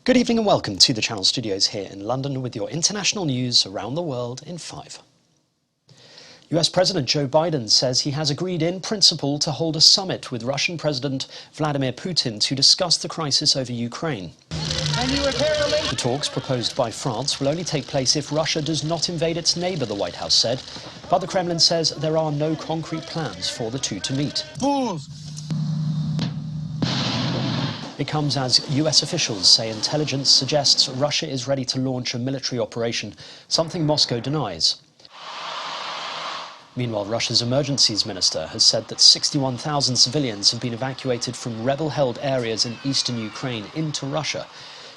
Good evening and welcome to the Channel Studios here in London with your international news around the world in 5. US President Joe Biden says he has agreed in principle to hold a summit with Russian President Vladimir Putin to discuss the crisis over Ukraine. The talks proposed by France will only take place if Russia does not invade its neighbour, the White House said, but the Kremlin says there are no concrete plans for the two to meet. It comes as US officials say intelligence suggests Russia is ready to launch a military operation, something Moscow denies. Meanwhile, Russia's emergencies minister has said that 61,000 civilians have been evacuated from rebel-held areas in eastern Ukraine into Russia.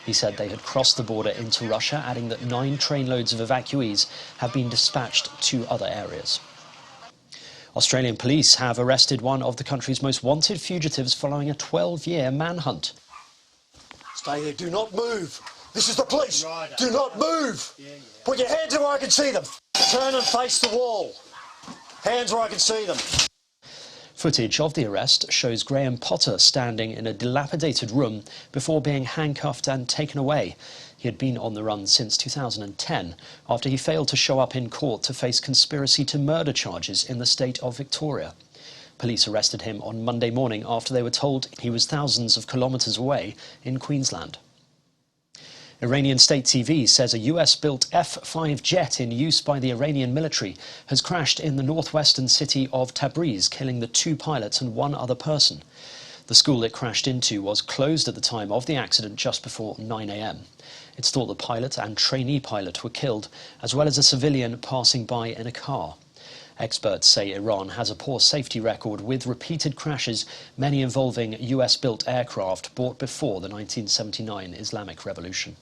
He said they had crossed the border into Russia, adding that 9 trainloads of evacuees have been dispatched to other areas. Australian police have arrested one of the country's most wanted fugitives following a 12-year manhunt. Stay there, do not move. This is the police. Do not move. Put your hands where I can see them. Turn and face the wall. Hands where I can see them. Footage of the arrest shows Graham Potter standing in a dilapidated room before being handcuffed and taken away. He had been on the run since 2010 after he failed to show up in court to face conspiracy to murder charges in the state of Victoria. Police arrested him on Monday morning after they were told he was thousands of kilometres away in Queensland. Iranian state TV says a US-built F-5 jet in use by the Iranian military has crashed in the northwestern city of Tabriz, killing the 2 pilots and 1 other person. The school it crashed into was closed at the time of the accident just before 9 a.m. It's thought the pilot and trainee pilot were killed, as well as a civilian passing by in a car. Experts say Iran has a poor safety record with repeated crashes, many involving US-built aircraft bought before the 1979 Islamic Revolution.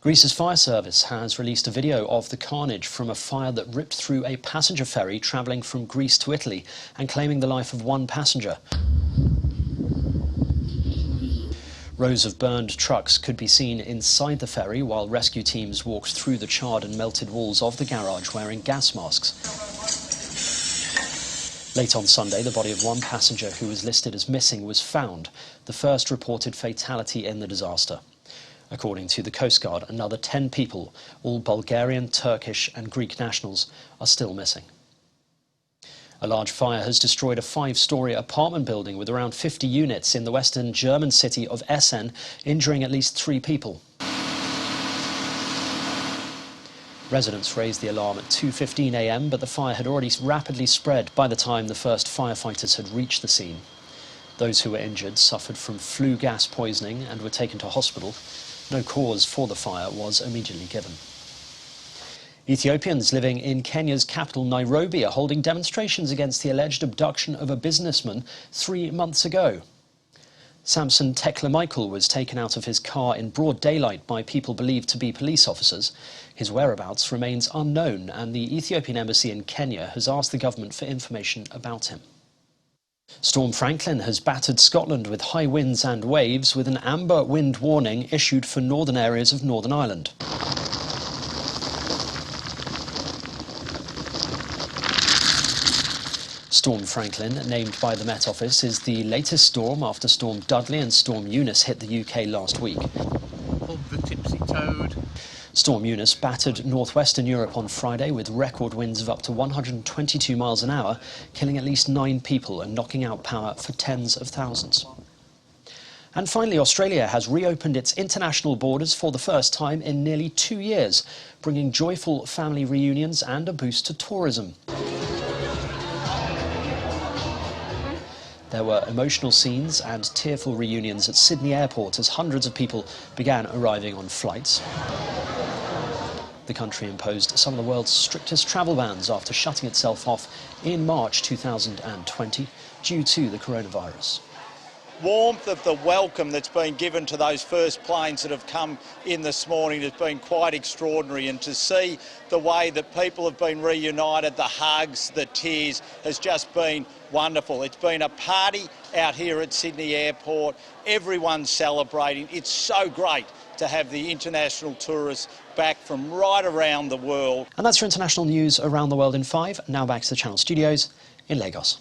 Greece's fire service has released a video of the carnage from a fire that ripped through a passenger ferry travelling from Greece to Italy and claiming the life of 1 passenger. Rows of burned trucks could be seen inside the ferry while rescue teams walked through the charred and melted walls of the garage wearing gas masks. Late on Sunday, the body of 1 passenger who was listed as missing was found, the first reported fatality in the disaster. According to the Coast Guard, another 10 people, all Bulgarian, Turkish and Greek nationals, are still missing. A large fire has destroyed a 5-storey apartment building with around 50 units in the western German city of Essen, injuring at least 3 people. Residents raised the alarm at 2:15 a.m, but the fire had already rapidly spread by the time the first firefighters had reached the scene. Those who were injured suffered from flue gas poisoning and were taken to hospital. No cause for the fire was immediately given. Ethiopians living in Kenya's capital, Nairobi, are holding demonstrations against the alleged abduction of a businessman 3 months ago. Samson TEKLEMICHAEL was taken out of his car in broad daylight by people believed to be police officers. His whereabouts remains unknown, and the Ethiopian embassy in Kenya has asked the government for information about him. Storm Franklin has battered Scotland with high winds and waves, with an amber wind warning issued for northern areas of Northern Ireland. Storm Franklin, named by the Met Office, is the latest storm after Storm Dudley and Storm Eunice hit the UK last week. The tipsy toad. Storm Eunice battered northwestern Europe on Friday with record winds of up to 122 miles an hour, killing at least 9 people and knocking out power for tens of thousands. And finally, Australia has reopened its international borders for the first time in nearly 2 years, bringing joyful family reunions and a boost to tourism. There were emotional scenes and tearful reunions at Sydney Airport as hundreds of people began arriving on flights. The country imposed some of the world's strictest travel bans after shutting itself off in March 2020 due to the coronavirus. Warmth of the welcome that's been given to those first planes that have come in this morning has been quite extraordinary, and to see the way that people have been reunited, the hugs, the tears, has just been wonderful. It's been a party out here at Sydney Airport. Everyone's celebrating. It's so great to have the international tourists back from right around the world. And that's your international news around the world in 5. Now back to the Channel Studios in Lagos.